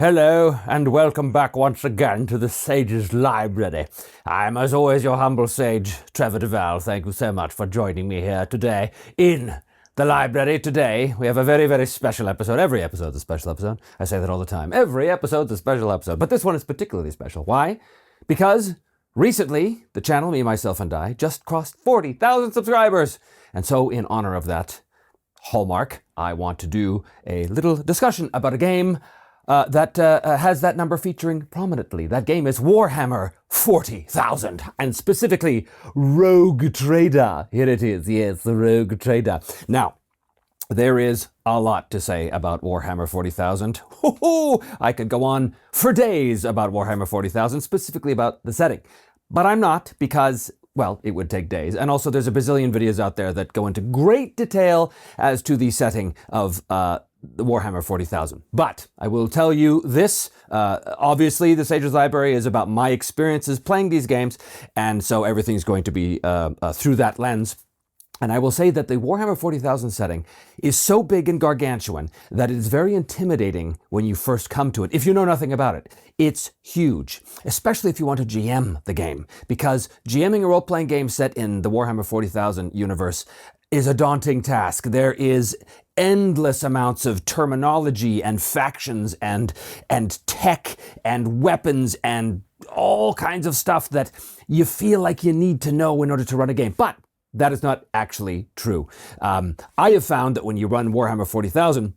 Hello, and welcome back once again to the Sage's Library. I'm, as always, your humble sage, Trevor Duval. Thank you so much for joining me here today in the library. Today, we have a very, very special episode. Every episode's a special episode. I say that all the time. Every episode's a special episode. But this one is particularly special. Why? Because recently, the channel, me, myself, and I, just crossed 40,000 subscribers. And so, in honor of that hallmark, I want to do a little discussion about a game that has that number featuring prominently. That game is Warhammer 40,000, and specifically Rogue Trader. Here it is, yes, the Rogue Trader. Now, there is a lot to say about Warhammer 40,000. I could go on for days about Warhammer 40,000, specifically about the setting. But I'm not, because, well, it would take days. And also there's a bazillion videos out there that go into great detail as to the setting of the Warhammer 40,000. But I will tell you this, obviously the Sage's Library is about my experiences playing these games, and so everything's going to be through that lens. And I will say that the Warhammer 40,000 setting is so big and gargantuan that it is very intimidating when you first come to it, if you know nothing about it. It's huge, especially if you want to GM the game, because GMing a role-playing game set in the Warhammer 40,000 universe is a daunting task. There is endless amounts of terminology and factions and tech and weapons and all kinds of stuff that you feel like you need to know in order to run a game. But that is not actually true. I have found that when you run Warhammer 40,000,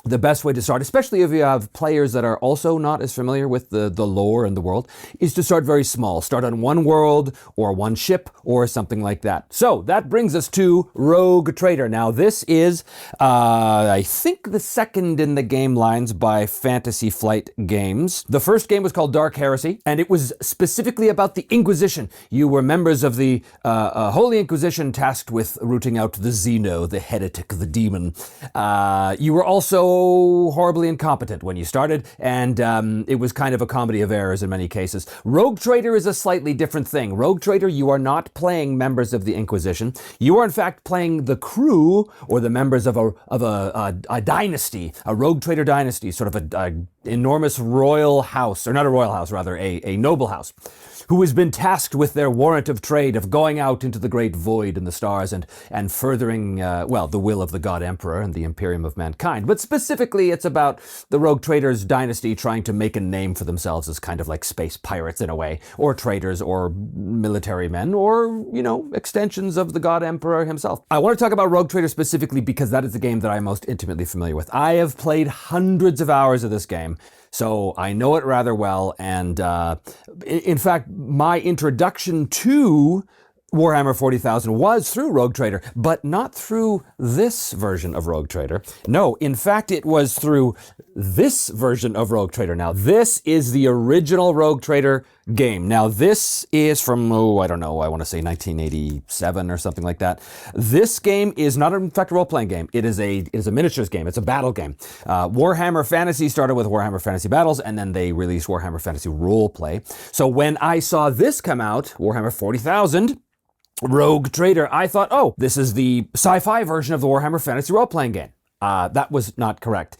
the best way to start, especially if you have players that are also not as familiar with the lore and the world, is to start very small. Start on one world or one ship or something like that. So that brings us to Rogue Trader. Now this is, I think, the second in the game lines by Fantasy Flight Games. The first game was called Dark Heresy, and it was specifically about the Inquisition. You were members of the Holy Inquisition tasked with rooting out the Xeno, the heretic, the demon. You were also horribly incompetent when you started, and it was kind of a comedy of errors in many cases. Rogue Trader is a slightly different thing. Rogue Trader, you are not playing members of the Inquisition. You are in fact playing the crew or the members of a dynasty, a Rogue Trader dynasty, sort of a enormous royal house, or not a royal house, rather a noble house, who has been tasked with their warrant of trade of going out into the great void in the stars and furthering, well, the will of the God Emperor and the Imperium of mankind. But specifically, it's about the Rogue Traders dynasty trying to make a name for themselves as kind of like space pirates in a way, or traders, or military men, or, you know, extensions of the God Emperor himself. I want to talk about Rogue Trader specifically because that is the game that I'm most intimately familiar with. I have played hundreds of hours of this game, so I know it rather well, and in fact, my introduction to Warhammer 40,000 was through Rogue Trader, but not through this version of Rogue Trader. No, in fact, it was through this version of Rogue Trader. Now, this is the original Rogue Trader game. Now, this is from, I don't know, I want to say 1987 or something like that. This game is not, in fact, a role-playing game. It is a miniatures game. It's a battle game. Warhammer Fantasy started with Warhammer Fantasy Battles, and then they released Warhammer Fantasy Roleplay. So when I saw this come out, Warhammer 40,000, Rogue Trader, I thought, oh, this is the sci-fi version of the Warhammer Fantasy role-playing game. That was not correct.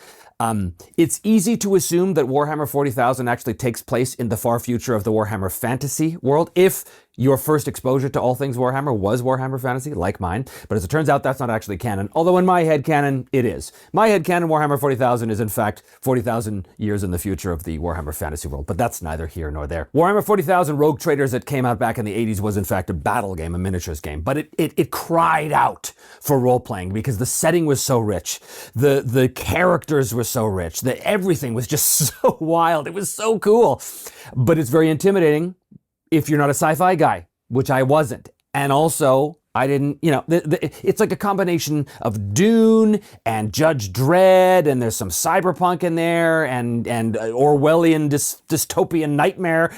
It's easy to assume that Warhammer 40,000 actually takes place in the far future of the Warhammer Fantasy world, if your first exposure to all things Warhammer was Warhammer Fantasy, like mine. But as it turns out, that's not actually canon, although in my head canon, it is. My head canon, Warhammer 40,000 is in fact 40,000 years in the future of the Warhammer Fantasy world, but that's neither here nor there. Warhammer 40,000 Rogue Traders that came out back in the 80s was in fact a battle game, a miniatures game, but it cried out for role-playing because the setting was so rich, the characters were so rich, everything was just so wild, it was so cool. But it's very intimidating if you're not a sci-fi guy, which I wasn't. And also, I didn't, you know, it's like a combination of Dune and Judge Dredd, and there's some cyberpunk in there, and Orwellian dystopian nightmare.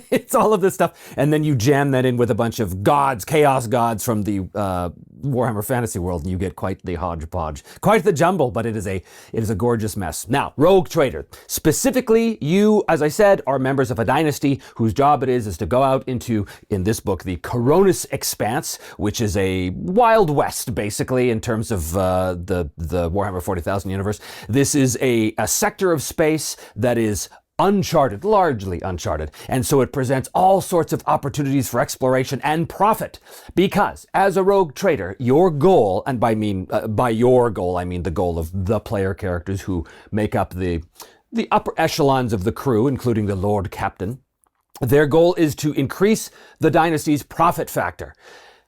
It's all of this stuff. And then you jam that in with a bunch of gods, chaos gods from the Warhammer Fantasy World, and you get quite the hodgepodge, quite the jumble, but it is a gorgeous mess. Now, Rogue Trader. Specifically, you, as I said, are members of a dynasty whose job it is to go out into, in this book, the Coronis Expanse, which is a Wild West, basically, in terms of the Warhammer 40,000 universe. This is a sector of space that is uncharted, largely uncharted. And so it presents all sorts of opportunities for exploration and profit. Because as a rogue trader, your goal, and by your goal, I mean the goal of the player characters who make up the upper echelons of the crew, including the Lord Captain, their goal is to increase the dynasty's profit factor.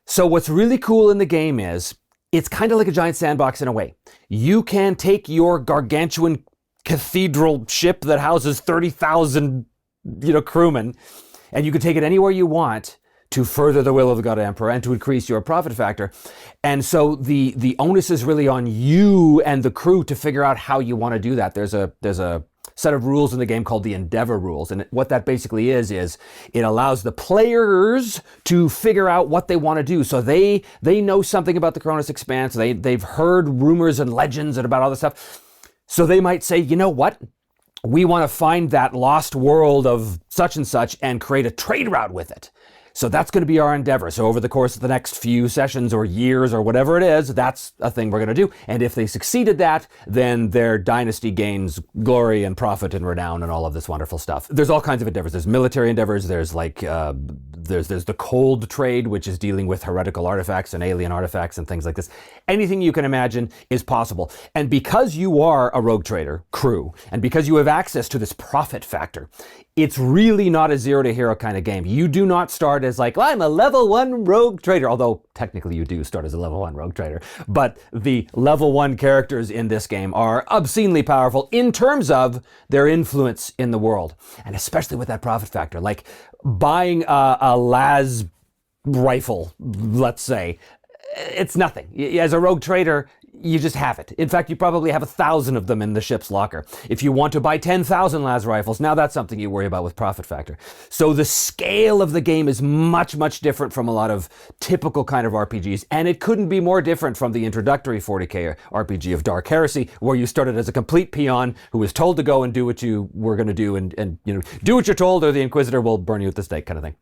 So what's really cool in the game is, it's kind of like a giant sandbox in a way. You can take your gargantuan cathedral ship that houses 30,000, crewmen, and you can take it anywhere you want to further the will of the God Emperor and to increase your profit factor. And so the onus is really on you and the crew to figure out how you want to do that. There's a set of rules in the game called the Endeavor rules, and what that basically is it allows the players to figure out what they want to do. So they know something about the Coronis Expanse. They've heard rumors and legends and about all this stuff. So they might say, you know what? We want to find that lost world of such and such and create a trade route with it. So that's going to be our endeavor. So over the course of the next few sessions or years or whatever it is, that's a thing we're going to do. And if they succeeded that, then their dynasty gains glory and profit and renown and all of this wonderful stuff. There's all kinds of endeavors. There's military endeavors. There's there's the cold trade, which is dealing with heretical artifacts and alien artifacts and things like this. Anything you can imagine is possible. And because you are a rogue trader crew, and because you have access to this profit factor, it's really not a zero to hero kind of game. You do not start as like, well, I'm a level 1 rogue trader, although technically you do start as a level 1 rogue trader. But the level 1 characters in this game are obscenely powerful in terms of their influence in the world. And especially with that profit factor, like buying a las rifle, let's say, it's nothing. As a rogue trader, you just have it. In fact, you probably have 1,000 of them in the ship's locker. If you want to buy 10,000 las rifles, now that's something you worry about with profit factor. So the scale of the game is much, much different from a lot of typical kind of RPGs, and it couldn't be more different from the introductory 40K RPG of Dark Heresy, where you started as a complete peon who was told to go and do what you were going to do, and do what you're told, or the Inquisitor will burn you at the stake, kind of thing.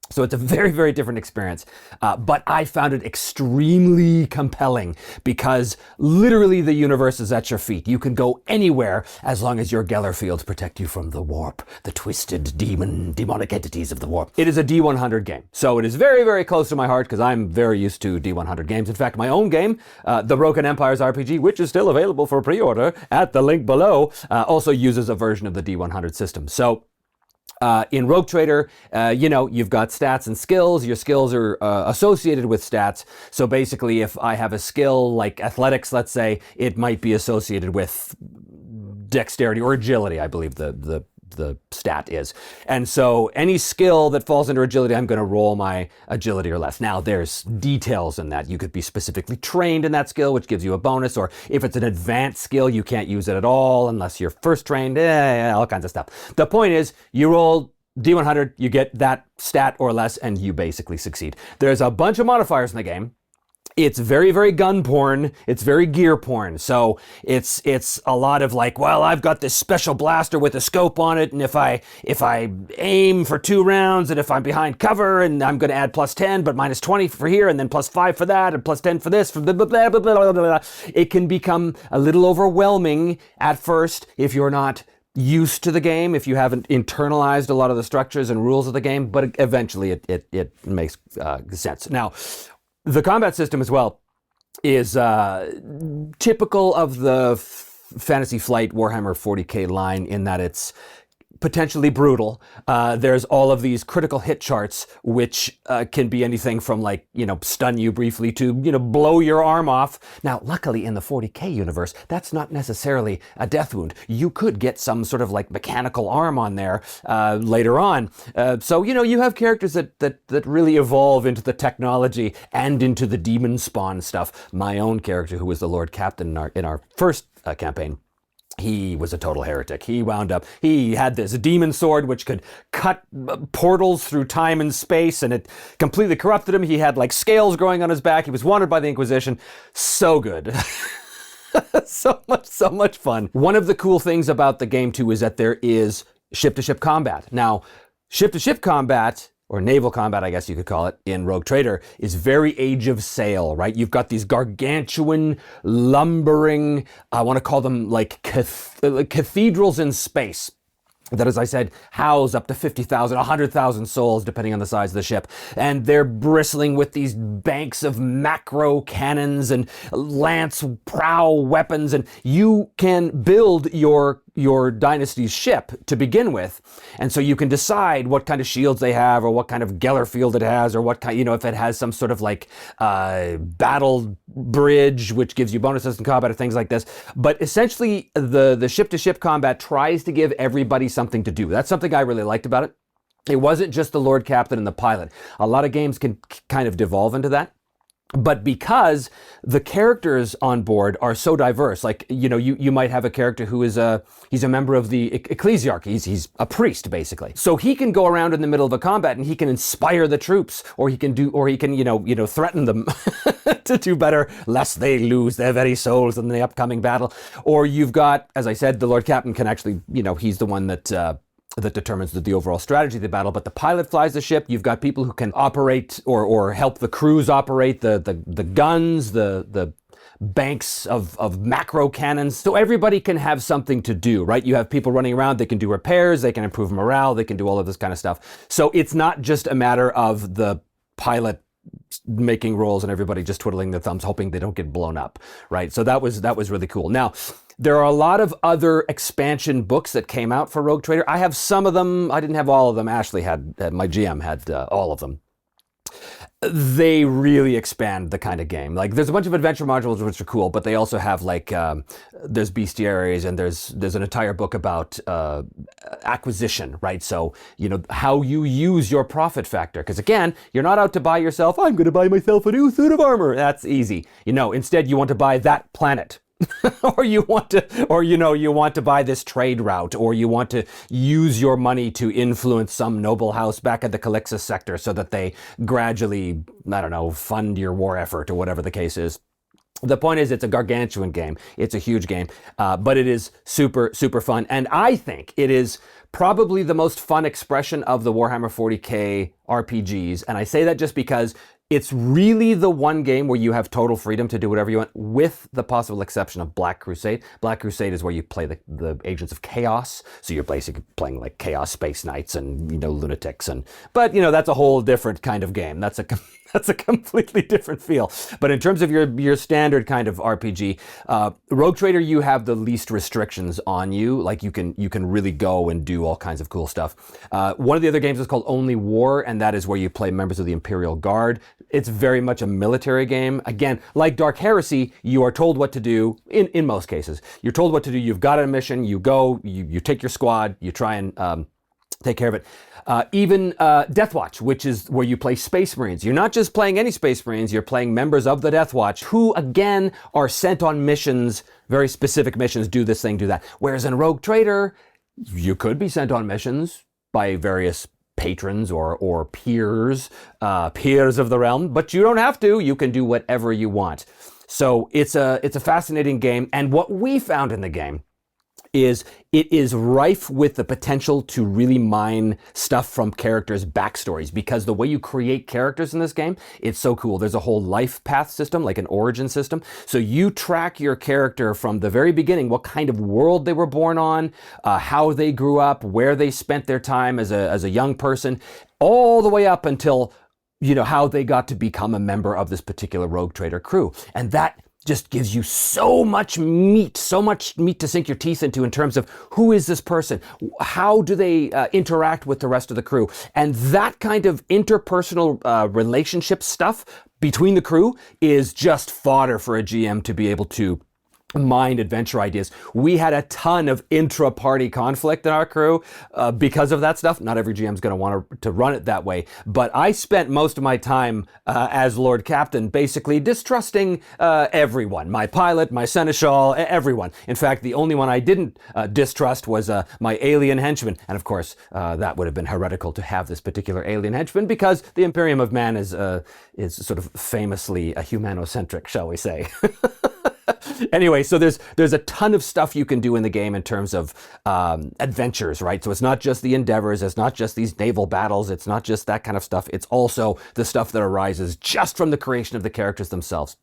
So it's a very, very different experience, but I found it extremely compelling because literally the universe is at your feet. You can go anywhere as long as your Geller fields protect you from the warp, the twisted demonic entities of the warp. It is a D100 game, so it is very, very close to my heart because I'm very used to D100 games. In fact, my own game, The Broken Empires RPG, which is still available for pre-order at the link below, also uses a version of the D100 system. So in Rogue Trader, you've got stats and skills. Your skills are associated with stats. So basically, if I have a skill like athletics, let's say, it might be associated with dexterity or agility, I believe the stat is. And so any skill that falls under agility, I'm going to roll my agility or less. Now, there's details in that. You could be specifically trained in that skill, which gives you a bonus, or if it's an advanced skill, you can't use it at all unless you're first trained, all kinds of stuff. The point is, you roll D100, you get that stat or less, and you basically succeed. There's a bunch of modifiers in the game. It's very, very gun porn. It's very gear porn. So it's a lot of like, well, I've got this special blaster with a scope on it, and if I aim for 2 rounds, and if I'm behind cover, and I'm going to add +10, but -20 for here, and then +5 for that, and +10 for this, for blah, blah, blah, blah, blah, blah, blah. It can become a little overwhelming at first if you're not used to the game, if you haven't internalized a lot of the structures and rules of the game, but eventually it makes sense. Now, the combat system as well is typical of the Fantasy Flight Warhammer 40K line in that it's potentially brutal. There's all of these critical hit charts, which can be anything from like, stun you briefly to, blow your arm off. Now, luckily in the 40K universe, that's not necessarily a death wound. You could get some sort of like mechanical arm on there later on. So, you have characters that really evolve into the technology and into the demon spawn stuff. My own character, who was the Lord Captain in our first campaign, he was a total heretic. He had this demon sword which could cut portals through time and space, and it completely corrupted him. He had like scales growing on his back. He was wanted by the Inquisition. So good. so much fun. One of the cool things about the game too is that there is ship-to-ship combat. Now, ship-to-ship combat, or naval combat, I guess you could call it, in Rogue Trader, is very Age of Sail, right? You've got these gargantuan, lumbering, I want to call them like cathedrals in space, that, as I said, house up to 50,000, 100,000 souls, depending on the size of the ship. And they're bristling with these banks of macro cannons and lance prow weapons. And you can build your dynasty's ship to begin with. And so you can decide what kind of shields they have, or what kind of Geller field it has, or what kind, if it has some sort of like battle bridge, which gives you bonuses in combat or things like this. But essentially, the ship-to-ship combat tries to give everybody something to do. That's something I really liked about it. It wasn't just the Lord Captain and the pilot. A lot of games can kind of devolve into that. But because the characters on board are so diverse, like, you might have a character who is he's a member of the ecclesiarch. He's a priest, basically. So he can go around in the middle of a combat and he can inspire the troops, or he can threaten them to do better, lest they lose their very souls in the upcoming battle. Or you've got, as I said, the Lord Captain can actually, he's the one that determines the overall strategy of the battle, but the pilot flies the ship. You've got people who can operate or help the crews operate the guns, the banks of macro cannons. So everybody can have something to do, right? You have people running around, they can do repairs, they can improve morale, they can do all of this kind of stuff. So it's not just a matter of the pilot making rolls and everybody just twiddling their thumbs hoping they don't get blown up, right? So that was really cool. Now, there are a lot of other expansion books that came out for Rogue Trader. I have some of them. I didn't have all of them. Ashley my GM had all of them. They really expand the kind of game. Like, there's a bunch of adventure modules which are cool, but they also have like there's bestiaries, and there's an entire book about acquisition, right? So how you use your profit factor. Because again, you're not out to buy yourself, I'm going to buy myself a new suit of armor. That's easy. Instead you want to buy that planet. or you want to buy this trade route, or you want to use your money to influence some noble house back at the Calixus sector so that they gradually, fund your war effort, or whatever the case is. The point is, it's a gargantuan game. It's a huge game, but it is super, super fun. And I think it is probably the most fun expression of the Warhammer 40K RPGs. And I say that just because it's really the one game where you have total freedom to do whatever you want, with the possible exception of Black Crusade. Black Crusade is where you play the Agents of Chaos. So you're basically playing like Chaos Space Knights and, lunatics. But that's a whole different kind of game. That's a completely different feel. But in terms of your standard kind of RPG, Rogue Trader, you have the least restrictions on you. Like, you can really go and do all kinds of cool stuff. One of the other games is called Only War, and that is where you play members of the Imperial Guard. It's very much a military game. Again, like Dark Heresy, you are told what to do in most cases. You're told what to do. You've got a mission. You go, you take your squad, you try and take care of it. Even Death Watch, which is where you play Space Marines. You're not just playing any Space Marines, you're playing members of the Death Watch who, again, are sent on missions, very specific missions, do this thing, do that. Whereas in Rogue Trader, you could be sent on missions by various patrons or peers of the realm, but you don't have to. You can do whatever you want. So it's a fascinating game, and what we found in the game is it is rife with the potential to really mine stuff from characters' backstories, because the way you create characters in this game, it's so cool. There's a whole life path system, like an origin system. So you track your character from the very beginning, what kind of world they were born on, how they grew up, where they spent their time as a young person, all the way up until, how they got to become a member of this particular Rogue Trader crew. And that just gives you so much meat to sink your teeth into in terms of who is this person? How do they interact with the rest of the crew? And that kind of interpersonal relationship stuff between the crew is just fodder for a GM to be able to mind adventure ideas. We had a ton of intra-party conflict in our crew because of that stuff. Not every GM's going to want to run it that way, but I spent most of my time as Lord Captain basically distrusting everyone. My pilot, my seneschal, everyone. In fact, the only one I didn't distrust was my alien henchman. And of course, that would have been heretical to have this particular alien henchman because the Imperium of Man is sort of famously humanocentric, shall we say. Anyway, so there's a ton of stuff you can do in the game in terms of adventures, right? So it's not just the endeavors, it's not just these naval battles, it's not just that kind of stuff. It's also the stuff that arises just from the creation of the characters themselves.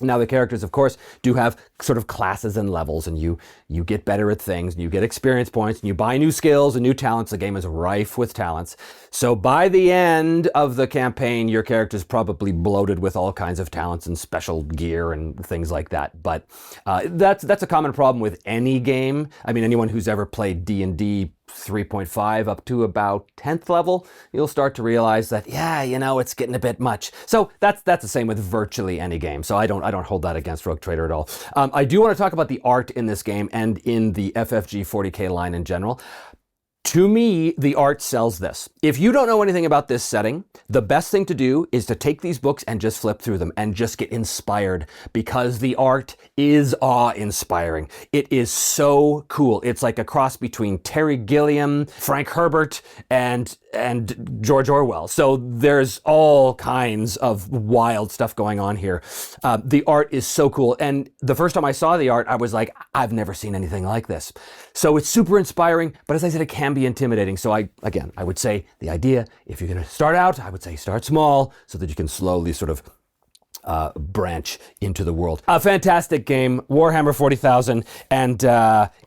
Now, the characters, of course, do have sort of classes and levels, and you get better at things, and you get experience points, and you buy new skills and new talents. The game is rife with talents. So by the end of the campaign, your character is probably bloated with all kinds of talents and special gear and things like that. But that's a common problem with any game. I mean, anyone who's ever played D&D 3.5 up to about 10th level, you'll start to realize that, yeah, you know, it's getting a bit much. So that's the same with virtually any game. So I don't hold that against Rogue Trader at all. I do want to talk about the art in this game and in the FFG40K line in general. To me, the art sells this. If you don't know anything about this setting, the best thing to do is to take these books and just flip through them and just get inspired, because the art is awe-inspiring. It is so cool. It's like a cross between Terry Gilliam, Frank Herbert, and George Orwell. So there's all kinds of wild stuff going on here. The art is so cool. And the first time I saw the art, I was like, I've never seen anything like this. So it's super inspiring, but as I said, it can be intimidating. So I would say the idea, if you're going to start out, I would say start small so that you can slowly sort of branch into the world. A fantastic game, Warhammer 40,000, and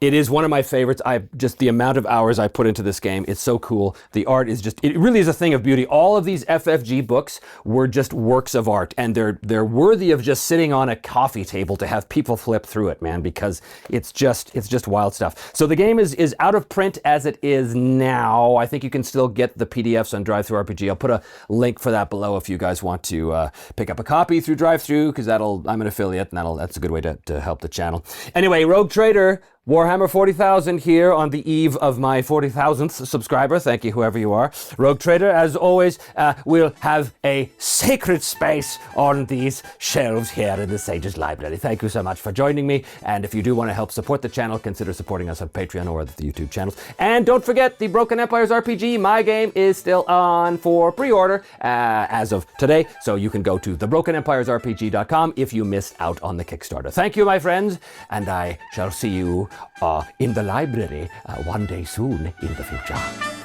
it is one of my favorites. Just the amount of hours I put into this game, it's so cool. The art is just, it really is a thing of beauty. All of these FFG books were just works of art, and they're worthy of just sitting on a coffee table to have people flip through it, man, because it's just wild stuff. So the game is out of print as it is now. I think you can still get the PDFs on DriveThruRPG. I'll put a link for that below if you guys want to pick up a copy through DriveThru, because I'm an affiliate, and that's a good way to help the channel. Anyway, Rogue Trader, Warhammer 40,000 here on the eve of my 40,000th subscriber. Thank you, whoever you are. Rogue Trader, as always, will have a sacred space on these shelves here in the Sage's Library. Thank you so much for joining me. And if you do want to help support the channel, consider supporting us on Patreon or the YouTube channels. And don't forget, the Broken Empires RPG, my game, is still on for pre-order as of today. So you can go to thebrokenempiresrpg.com if you missed out on the Kickstarter. Thank you, my friends, and I shall see you in the library one day soon in the future.